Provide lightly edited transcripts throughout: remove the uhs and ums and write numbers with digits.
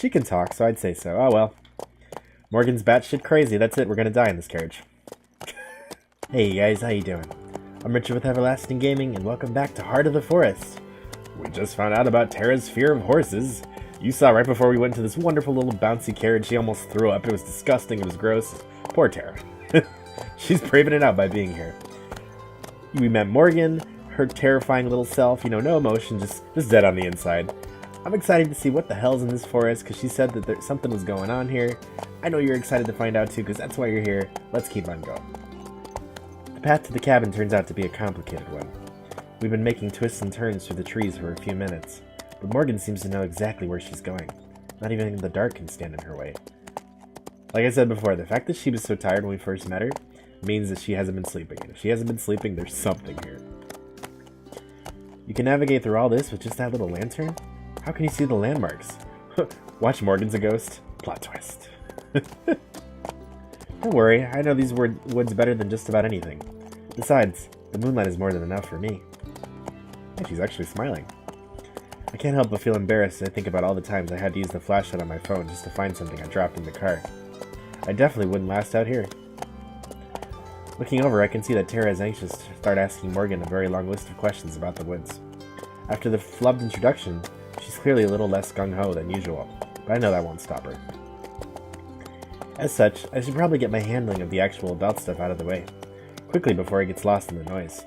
She can talk, so I'd say so. Oh well. Morgan's batshit crazy. That's it. We're gonna die in this carriage. Hey guys, how you doing? I'm Richard with Everlasting Gaming, and welcome back to Heart of the Forest. We just found out about Terra's fear of horses. You saw right before we went to this wonderful little bouncy carriage, she almost threw up. It was disgusting. It was gross. Poor Terra. She's braving it out by being here. We met Morgan, her terrifying little self. You know, no emotion, just dead on the inside. I'm excited to see what the hell's in this forest, because she said that something was going on here. I know you're excited to find out too, because that's why you're here. Let's keep on going. The path to the cabin turns out to be a complicated one. We've been making twists and turns through the trees for a few minutes, but Morgan seems to know exactly where she's going. Not even the dark can stand in her way. Like I said before, the fact that she was so tired when we first met her means that she hasn't been sleeping. And if she hasn't been sleeping, there's something here. You can navigate through all this with just that little lantern? How can you see the landmarks? Watch Morgan's a ghost? Plot twist. Don't worry, I know these woods better than just about anything. Besides, the moonlight is more than enough for me. Hey, she's actually smiling. I can't help but feel embarrassed as I think about all the times I had to use the flashlight on my phone just to find something I dropped in the car. I definitely wouldn't last out here. Looking over, I can see that Terra is anxious to start asking Morgan a very long list of questions about the woods. After the flubbed introduction, she's clearly a little less gung-ho than usual, but I know that won't stop her. As such, I should probably get my handling of the actual adult stuff out of the way, quickly before it gets lost in the noise.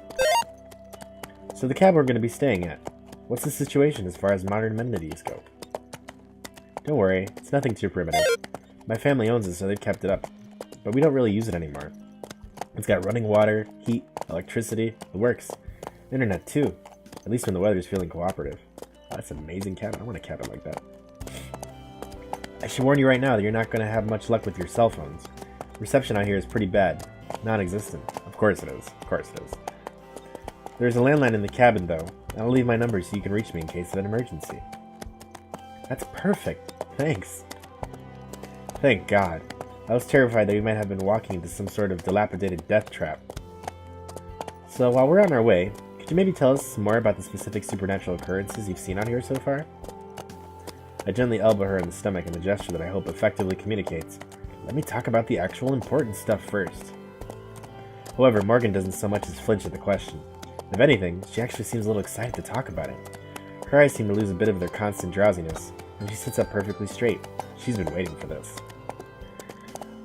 So the cabin we're going to be staying at, what's the situation as far as modern amenities go? Don't worry, it's nothing too primitive. My family owns it, so they've kept it up, but we don't really use it anymore. It's got running water, heat, electricity, the works. Internet too, at least when the weather's feeling cooperative. Oh, that's an amazing cabin. I want a cabin like that. I should warn you right now that you're not going to have much luck with your cell phones. Reception out here is pretty bad. Non-existent. Of course it is. Of course it is. There's a landline in the cabin though, and I'll leave my number so you can reach me in case of an emergency. That's perfect. Thanks. Thank God. I was terrified that we might have been walking into some sort of dilapidated death trap. So while we're on our way, could you maybe tell us some more about the specific supernatural occurrences you've seen out here so far? I gently elbow her in the stomach in a gesture that I hope effectively communicates. Let me talk about the actual important stuff first. However, Morgan doesn't so much as flinch at the question. If anything, she actually seems a little excited to talk about it. Her eyes seem to lose a bit of their constant drowsiness, and she sits up perfectly straight. She's been waiting for this.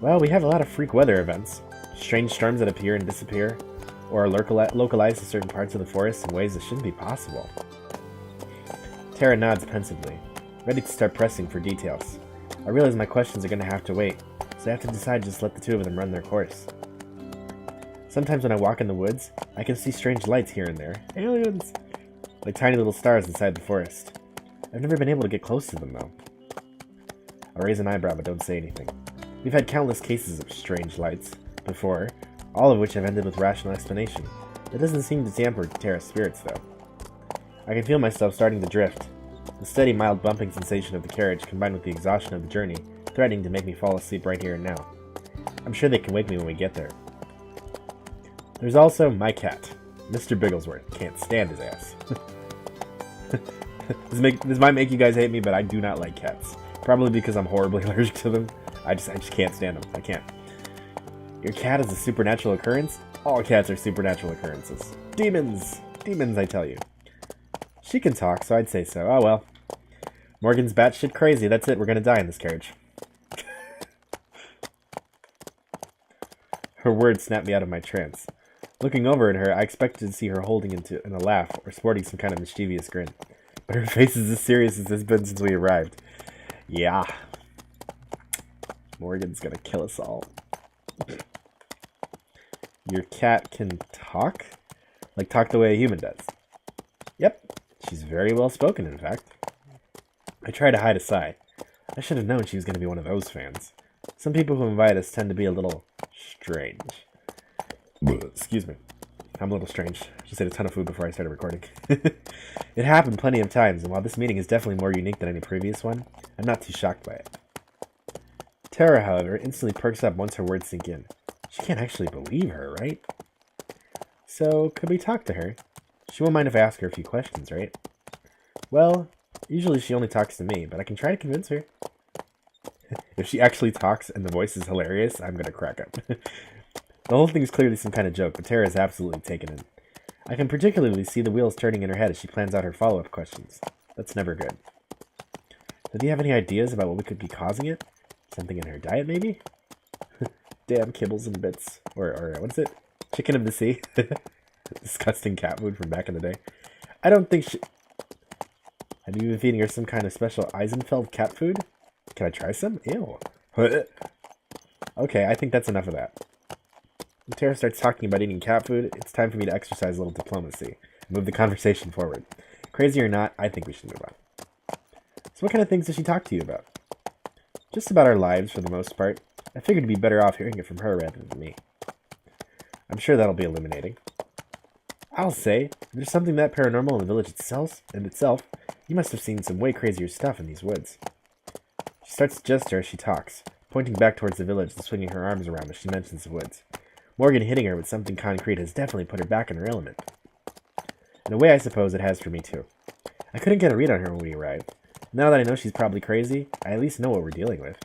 Well, we have a lot of freak weather events. Strange storms that appear and disappear, or are localized to certain parts of the forest in ways that shouldn't be possible. Terra nods pensively, ready to start pressing for details. I realize my questions are going to have to wait, so I have to decide to just let the two of them run their course. Sometimes when I walk in the woods, I can see strange lights here and there. Aliens! Like tiny little stars inside the forest. I've never been able to get close to them, though. I raise an eyebrow but don't say anything. We've had countless cases of strange lights before, all of which have ended with rational explanation. That doesn't seem to tamper Terra's spirits, though. I can feel myself starting to drift. The steady, mild bumping sensation of the carriage combined with the exhaustion of the journey, threatening to make me fall asleep right here and now. I'm sure they can wake me when we get there. There's also my cat, Mr. Bigglesworth. Can't stand his ass. This might make you guys hate me, but I do not like cats. Probably because I'm horribly allergic to them. I just can't stand them. I can't. Your cat is a supernatural occurrence? All cats are supernatural occurrences. Demons! Demons, I tell you. She can talk, so I'd say so. Oh well. Morgan's batshit crazy. That's it. We're gonna die in this carriage. Her words snapped me out of my trance. Looking over at her, I expected to see her holding in a laugh or sporting some kind of mischievous grin. But her face is as serious as it's been since we arrived. Yeah. Morgan's gonna kill us all. Your cat can talk? Like talk the way a human does. Yep. She's very well spoken, in fact. I try to hide a sigh. I should have known she was going to be one of those fans. Some people who invite us tend to be a little strange. Excuse me. I'm a little strange. I just ate a ton of food before I started recording. It happened plenty of times, and while this meeting is definitely more unique than any previous one, I'm not too shocked by it. Terra, however, instantly perks up once her words sink in. She can't actually believe her, right? So, could we talk to her? She won't mind if I ask her a few questions, right? Well, usually she only talks to me, but I can try to convince her. If she actually talks and the voice is hilarious, I'm gonna crack up. The whole thing is clearly some kind of joke, but Tara is absolutely taken in. I can particularly see the wheels turning in her head as she plans out her follow-up questions. That's never good. Do you have any ideas about what we could be causing it? Something in her diet, maybe? Damn kibbles and bits. Or what is it? Chicken of the sea? Disgusting cat food from back in the day. I don't think she... Have you been feeding her some kind of special Eisenfeld cat food? Can I try some? Ew. Okay, I think that's enough of that. When Tara starts talking about eating cat food, it's time for me to exercise a little diplomacy and move the conversation forward. Crazy or not, I think we should move on. So what kind of things does she talk to you about? Just about our lives, for the most part. I figured it'd be better off hearing it from her rather than me. I'm sure that'll be illuminating. I'll say, if there's something that paranormal in the village itself, you must have seen some way crazier stuff in these woods. She starts to gesture as she talks, pointing back towards the village and swinging her arms around as she mentions the woods. Morgan hitting her with something concrete has definitely put her back in her element. In a way, I suppose it has for me too. I couldn't get a read on her when we arrived. Now that I know she's probably crazy, I at least know what we're dealing with.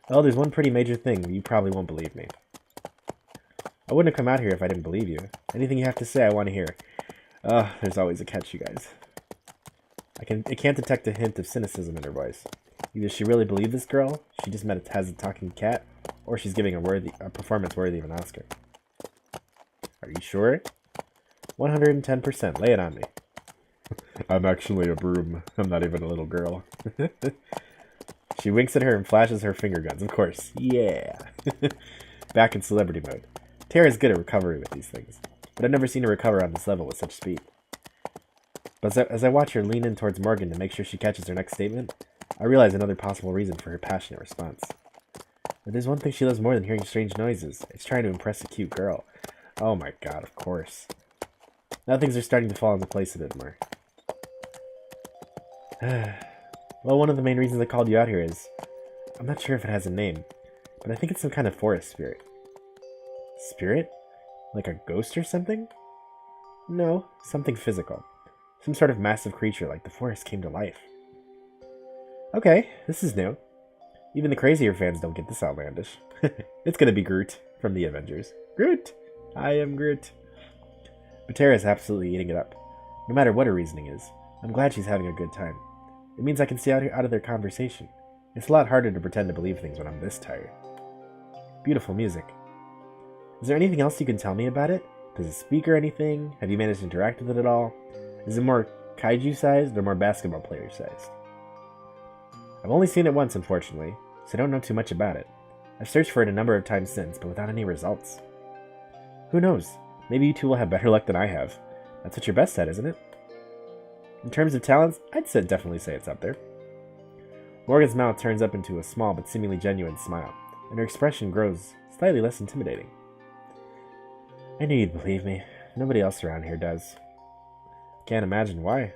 Well, there's one pretty major thing, you probably won't believe me. I wouldn't have come out here if I didn't believe you. Anything you have to say, I want to hear. There's always a catch, you guys. I can't detect a hint of cynicism in her voice. Either she really believed this girl, she just has a talking cat, or she's giving a performance worthy of an Oscar. Are you sure? 110%. Lay it on me. I'm actually a broom. I'm not even a little girl. She winks at her and flashes her finger guns. Of course. Yeah. Back in celebrity mode. Tara's good at recovery with these things, but I've never seen her recover on this level with such speed. But as I watch her lean in towards Morgan to make sure she catches her next statement, I realize another possible reason for her passionate response. But there's one thing she loves more than hearing strange noises. It's trying to impress a cute girl. Oh my god, of course. Now things are starting to fall into place a bit more. Well, one of the main reasons I called you out here is... I'm not sure if it has a name, but I think it's some kind of forest spirit. Spirit? Like a ghost or something? No, something physical. Some sort of massive creature like the forest came to life. Okay, this is new. Even the crazier fans don't get this outlandish. It's gonna be Groot from the Avengers. Groot! I am Groot. But Tara's absolutely eating it up. No matter what her reasoning is, I'm glad she's having a good time. It means I can stay out of their conversation. It's a lot harder to pretend to believe things when I'm this tired. Beautiful music. Is there anything else you can tell me about it? Does it speak or anything? Have you managed to interact with it at all? Is it more kaiju sized or more basketball player sized? I've only seen it once, unfortunately, so I don't know too much about it. I've searched for it a number of times since, but without any results. Who knows? Maybe you two will have better luck than I have. That's what you're best at, isn't it? In terms of talents, I'd definitely say it's up there. Morgan's mouth turns up into a small but seemingly genuine smile, and her expression grows slightly less intimidating. I knew you'd believe me. Nobody else around here does. Can't imagine why.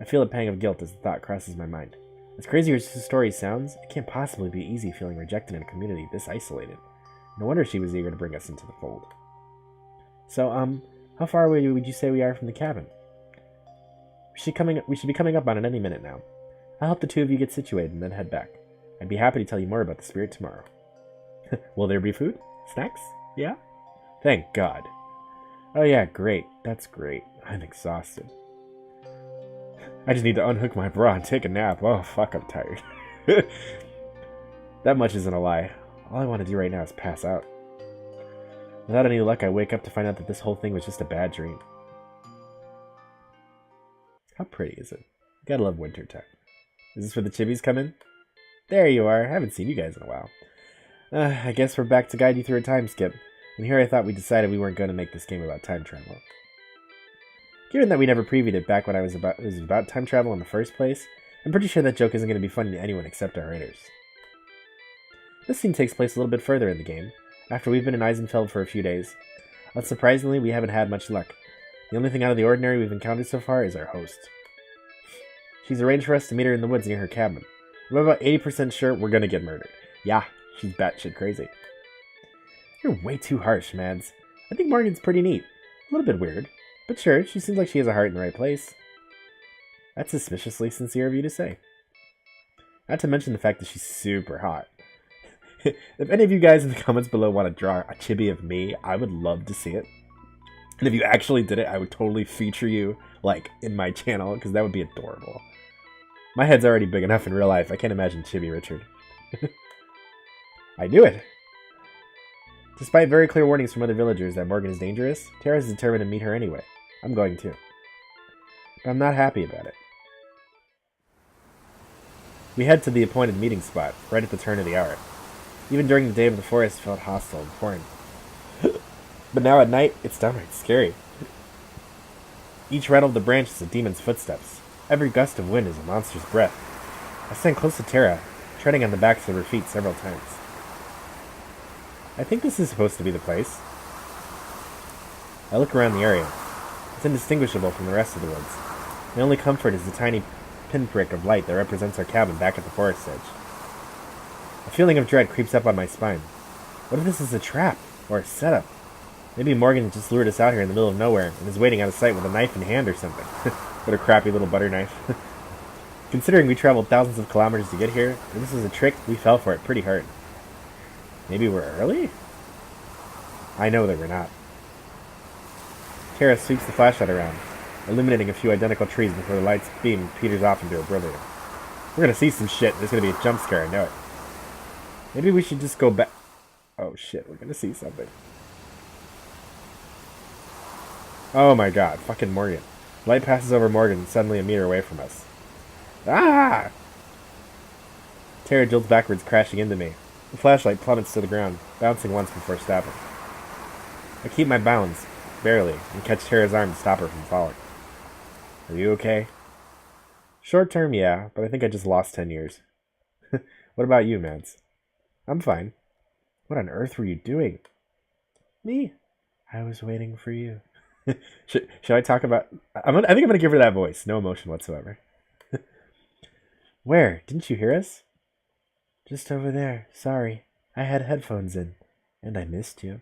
I feel a pang of guilt as the thought crosses my mind. As crazy as the story sounds, it can't possibly be easy feeling rejected in a community this isolated. No wonder she was eager to bring us into the fold. So, how far away would you say we are from the cabin? We should be coming up on it any minute now. I'll help the two of you get situated and then head back. I'd be happy to tell you more about the spirit tomorrow. Will there be food? Snacks? Yeah? Thank God. Oh yeah, great. That's great. I'm exhausted. I just need to unhook my bra and take a nap. Oh, fuck, I'm tired. That much isn't a lie. All I want to do right now is pass out. Without any luck, I wake up to find out that this whole thing was just a bad dream. How pretty is it? Gotta love wintertime. Is this where the chibis come in? There you are. I haven't seen you guys in a while. I guess we're back to guide you through a time skip. And here I thought we decided we weren't going to make this game about time travel. Given that we never previewed it back when it was about time travel in the first place, I'm pretty sure that joke isn't going to be funny to anyone except our writers. This scene takes place a little bit further in the game, after we've been in Eisenfeld for a few days. Unsurprisingly, we haven't had much luck. The only thing out of the ordinary we've encountered so far is our host. She's arranged for us to meet her in the woods near her cabin. I'm about 80% sure we're gonna get murdered. Yeah, she's batshit crazy. You're way too harsh, Mads. I think Morgan's pretty neat. A little bit weird. But sure, she seems like she has a heart in the right place. That's suspiciously sincere of you to say. Not to mention the fact that she's super hot. If any of you guys in the comments below want to draw a chibi of me, I would love to see it. And if you actually did it, I would totally feature you, like, in my channel, because that would be adorable. My head's already big enough in real life. I can't imagine Chibi Richard. I knew it! Despite very clear warnings from other villagers that Morgan is dangerous, Terra is determined to meet her anyway. I'm going too. But I'm not happy about it. We head to the appointed meeting spot, right at the turn of the hour. Even during the day of the forest felt hostile and foreign. But now at night, it's downright scary. Each rattle of the branch is a demon's footsteps. Every gust of wind is a monster's breath. I stand close to Terra, treading on the backs of her feet several times. I think this is supposed to be the place. I look around the area. It's indistinguishable from the rest of the woods. My only comfort is the tiny pinprick of light that represents our cabin back at the forest edge. A feeling of dread creeps up on my spine. What if this is a trap, or a setup? Maybe Morgan just lured us out here in the middle of nowhere and is waiting out of sight with a knife in hand or something. What a crappy little butter knife. Considering we traveled thousands of kilometers to get here, if this is a trick, we fell for it pretty hard. Maybe we're early? I know that we're not. Terra sweeps the flashlight around, illuminating a few identical trees before the light's beam peters off into oblivion. We're gonna see some shit. There's gonna be a jump scare, I know it. Maybe we should just go back. Oh shit, we're gonna see something. Oh my god, fucking Morgan. Light passes over Morgan, suddenly a meter away from us. Ah! Terra jolts backwards, crashing into me. The flashlight plummets to the ground, bouncing once before stopping. I keep my balance, barely, and catch Terra's arm to stop her from falling. Are you okay? Short term, yeah, but I think I just lost 10 years. What about you, Mads? I'm fine. What on earth were you doing? Me? I was waiting for you. should I talk about... I think I'm going to give her that voice. No emotion whatsoever. Where? Didn't you hear us? Just over there. Sorry. I had headphones in. And I missed you.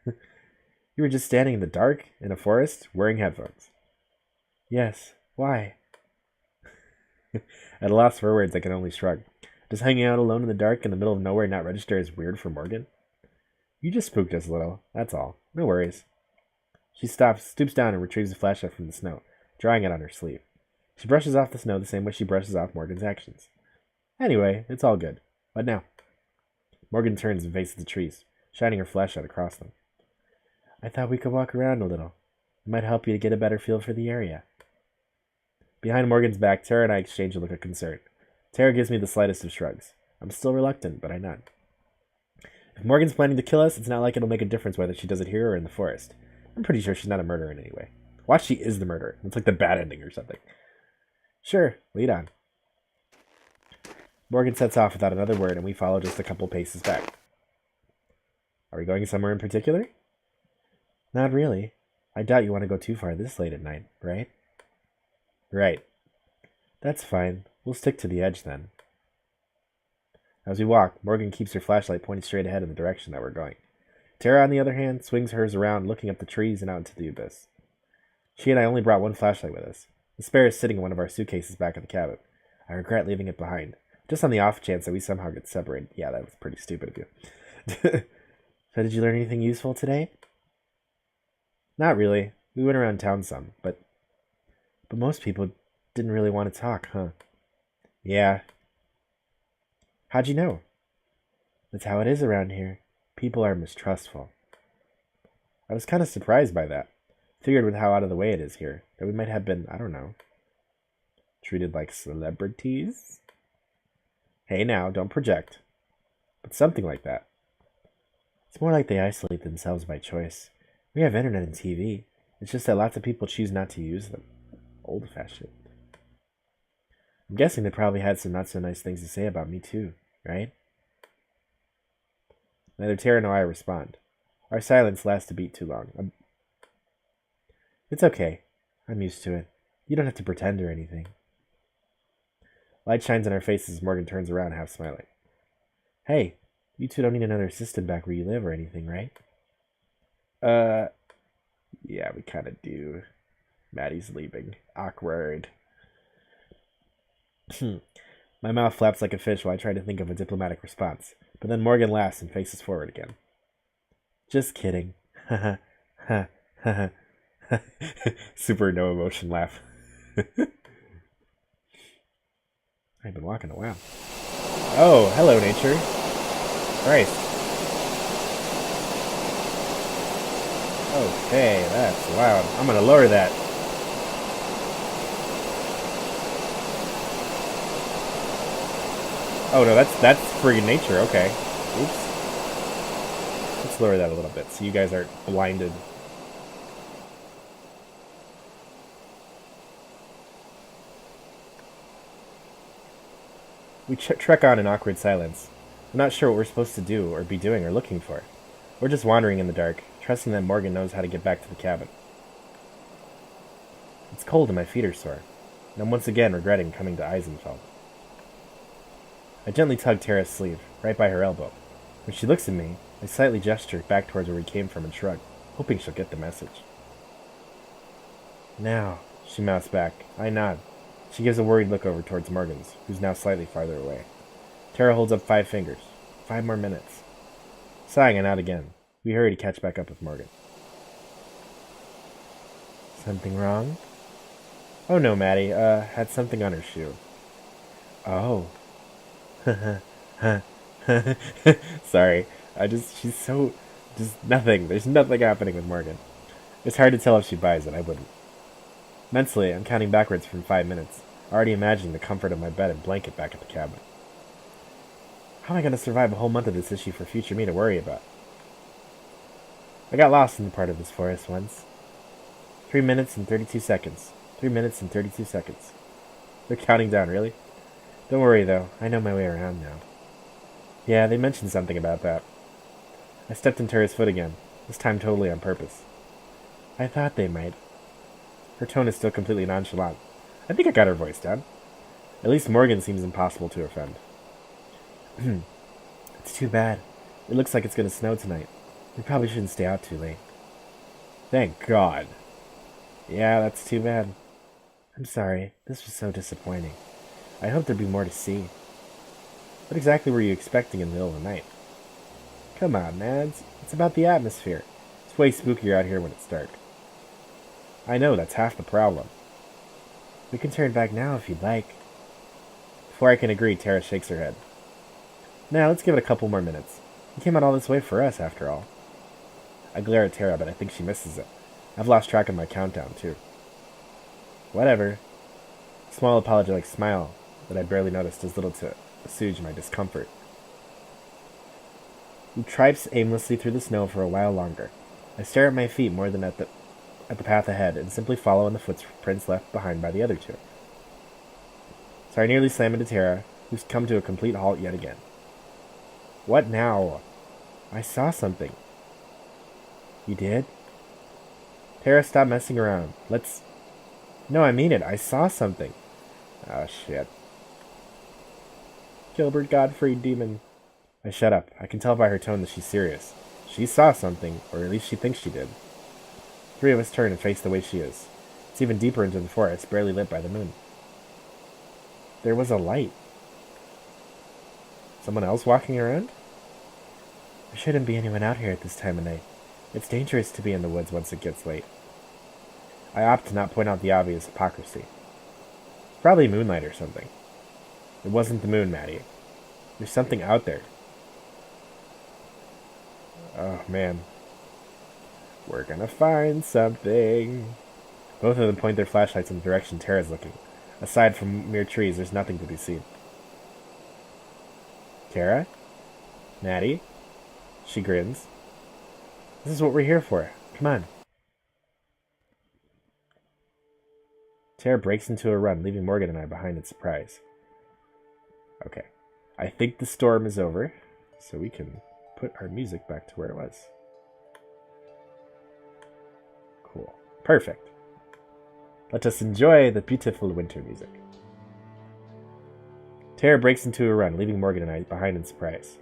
You were just standing in the dark, in a forest, wearing headphones. Yes. Why? At a loss for words, I can only shrug. Does hanging out alone in the dark in the middle of nowhere not register as weird for Morgan? You just spooked us a little. That's all. No worries. She stoops down and retrieves the flashlight from the snow, drying it on her sleeve. She brushes off the snow the same way she brushes off Morgan's actions. Anyway, it's all good. What now? Morgan turns and faces the trees, shining her flashlight across them. I thought we could walk around a little. It might help you to get a better feel for the area. Behind Morgan's back, Terra and I exchange a look of concern. Terra gives me the slightest of shrugs. I'm still reluctant, but I nod. If Morgan's planning to kill us, it's not like it'll make a difference whether she does it here or in the forest. I'm pretty sure she's not a murderer in any way. Watch, she is the murderer. It's like the bad ending or something. Sure, lead on. Morgan sets off without another word, and we follow just a couple paces back. Are we going somewhere in particular? Not really. I doubt you want to go too far this late at night, right? Right. That's fine. We'll stick to the edge then. As we walk, Morgan keeps her flashlight pointed straight ahead in the direction that we're going. Terra, on the other hand, swings hers around, looking up the trees and out into the abyss. She and I only brought one flashlight with us. The spare is sitting in one of our suitcases back at the cabin. I regret leaving it behind, just on the off chance that we somehow get separated. Yeah, that was pretty stupid of you. So did you learn anything useful today? Not really. We went around town some, but most people didn't really want to talk, huh? Yeah. How'd you know? That's how it is around here. People are mistrustful. I was kind of surprised by that. Figured with how out of the way it is here, that we might have been, I don't know, treated like celebrities? Hey now, don't project. But something like that. It's more like they isolate themselves by choice. We have internet and TV. It's just that lots of people choose not to use them. Old-fashioned. I'm guessing they probably had some not-so-nice things to say about me too, right? Neither Terra nor I respond. Our silence lasts a beat too long. It's okay. I'm used to it. You don't have to pretend or anything. Light shines on our faces as Morgan turns around, half smiling. Hey, you two don't need another assistant back where you live or anything, right? Yeah, we kind of do. Maddie's leaving. Awkward. My mouth flaps like a fish while I try to think of a diplomatic response, but then Morgan laughs and faces forward again. Just kidding. Ha ha ha ha. Super no emotion laugh. I've been walking a while. Oh, hello, nature. Christ. Okay, that's loud. I'm gonna lower that. Oh no, that's friggin' nature. Okay. Oops. Let's lower that a little bit so you guys aren't blinded. We trek on in awkward silence. I'm not sure what we're supposed to do, or be doing, or looking for. We're just wandering in the dark, trusting that Morgan knows how to get back to the cabin. It's cold and my feet are sore, and I'm once again regretting coming to Eisenfeld. I gently tug Tara's sleeve, right by her elbow. When she looks at me, I slightly gesture back towards where we came from and shrug, hoping she'll get the message. Now, she mouths back. I nod. She gives a worried look over towards Morgan's, who's now slightly farther away. Tara holds up 5 fingers. 5 more minutes. Sighing, I nod again. We hurry to catch back up with Morgan. Something wrong? Oh no, Maddie. Had something on her shoe. Oh. Sorry. She's so... Just nothing. There's nothing happening with Morgan. It's hard to tell if she buys it. I wouldn't. Mentally, I'm counting backwards from 5 minutes, already imagining the comfort of my bed and blanket back at the cabin. How am I going to survive a whole month of this issue for future me to worry about? I got lost in the part of this forest once. 3 minutes and 32 seconds. 3 minutes and 32 seconds. They're counting down, really? Don't worry, though. I know my way around now. Yeah, they mentioned something about that. I stepped in Tara's foot again, this time totally on purpose. I thought they might. Her tone is still completely nonchalant. I think I got her voice down. At least Morgan seems impossible to offend. It's too bad. It looks like it's going to snow tonight. We probably shouldn't stay out too late. Thank God. Yeah, that's too bad. I'm sorry. This was so disappointing. I hoped there'd be more to see. What exactly were you expecting in the middle of the night? Come on, Mads. It's about the atmosphere. It's way spookier out here when it's dark. I know, that's half the problem. We can turn back now if you'd like. Before I can agree, Tara shakes her head. Now, let's give it a couple more minutes. You came out all this way for us, after all. I glare at Tara, but I think she misses it. I've lost track of my countdown, too. Whatever. A small apologetic smile that I barely noticed does little to assuage my discomfort. We traipse aimlessly through the snow for a while longer. I stare at my feet more than at the path ahead and simply follow in the footprints left behind by the other two. So I nearly slam into Tara, who's come to a complete halt yet again. What now? I saw something. You did? Tara, stop messing around. Let's... No, I mean it. I saw something. Oh, shit. Gilbert Gottfried, demon. I shut up. I can tell by her tone that she's serious. She saw something, or at least she thinks she did. 3 of us turn and face the way she is. It's even deeper into the forest, barely lit by the moon. There was a light. Someone else walking around? There shouldn't be anyone out here at this time of night. It's dangerous to be in the woods once it gets late. I opt to not point out the obvious hypocrisy. Probably moonlight or something. It wasn't the moon, Maddie. There's something out there. Oh, man. We're gonna find something. Both of them point their flashlights in the direction Tara's looking. Aside from mere trees, there's nothing to be seen. Tara? Maddie? She grins. This is what we're here for. Come on. Tara breaks into a run, leaving Morgan and I behind in surprise. Okay. I think the storm is over, so we can put our music back to where it was. Cool. Perfect. Let us enjoy the beautiful winter music. Tara breaks into a run, leaving Morgan and I behind in surprise.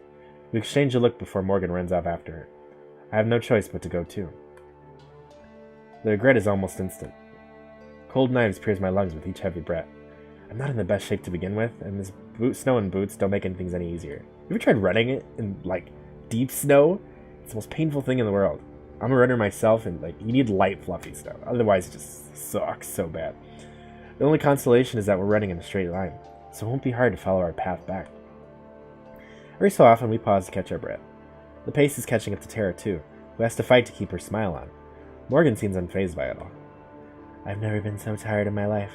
We exchange a look before Morgan runs off after her. I have no choice but to go too. The regret is almost instant. Cold knives pierce my lungs with each heavy breath. I'm not in the best shape to begin with, and this snow and boots don't make things any easier. You ever tried running it in, like, deep snow? It's the most painful thing in the world. I'm a runner myself, and, like, you need light, fluffy snow. Otherwise, it just sucks so bad. The only consolation is that we're running in a straight line, so it won't be hard to follow our path back. Every so often, we pause to catch our breath. The pace is catching up to Terra, too, who has to fight to keep her smile on. Morgan seems unfazed by it all. I've never been so tired in my life.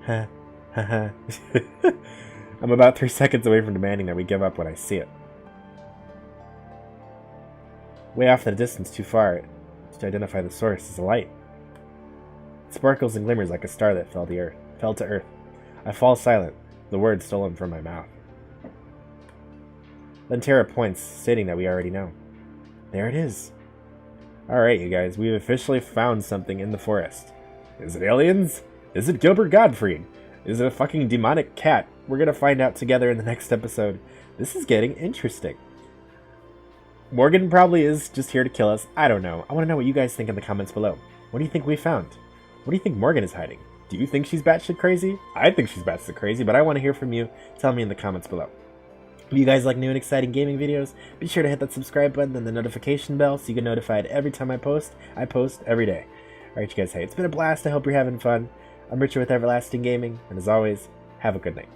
Ha, ha, ha. I'm about 3 seconds away from demanding that we give up when I see it. Way off in the distance, too far to identify the source, is a light. It sparkles and glimmers like a star that fell to earth. I fall silent, the words stolen from my mouth. Then Terra points, stating that we already know. There it is. Alright, you guys, we've officially found something in the forest. Is it aliens? Is it Gilbert Gottfried? Is it a fucking demonic cat? We're gonna find out together in the next episode. This is getting interesting. Morgan probably is just here to kill us. I don't know. I want to know what you guys think in the comments below. What do you think we found? What do you think Morgan is hiding? Do you think she's batshit crazy? I think she's batshit crazy, but I want to hear from you. Tell me in the comments below. If you guys like new and exciting gaming videos, be sure to hit that subscribe button and the notification bell so you get notified every time I post. I post every day. Alright, you guys, hey, it's been a blast. I hope you're having fun. I'm Richard with Everlasting Gaming, and as always, have a good night.